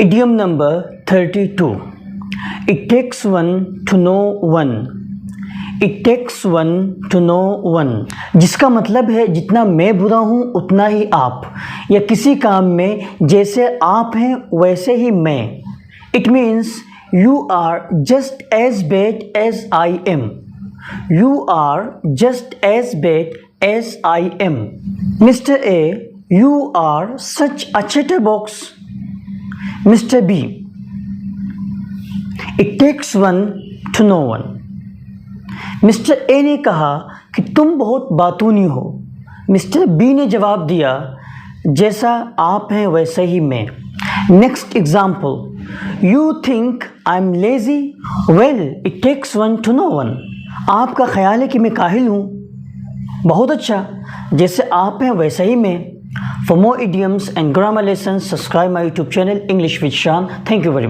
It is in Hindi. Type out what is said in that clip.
Idiom number 32. It takes one to know one. It takes one to know one. जिसका मतलब है जितना मैं बुरा हूँ उतना ही आप, या किसी काम में जैसे आप हैं वैसे ही मैं. It means you are just as bad as I am. You are just as bad as I am. Mr. A, you are such a chatterbox. Mr. B, it takes one to know one. Mister A ने कहा कि तुम बहुत बातूनी हो. मिस्टर बी ने जवाब दिया जैसा आप हैं वैसे ही मैं. Next example. You think I am lazy. Well it takes one to know one. आपका ख्याल है कि मैं काहिल हूँ. बहुत अच्छा, जैसे आप हैं वैसा ही मैं. For more idioms and grammar lessons, subscribe my YouTube channel English with Shan. Thank you very much.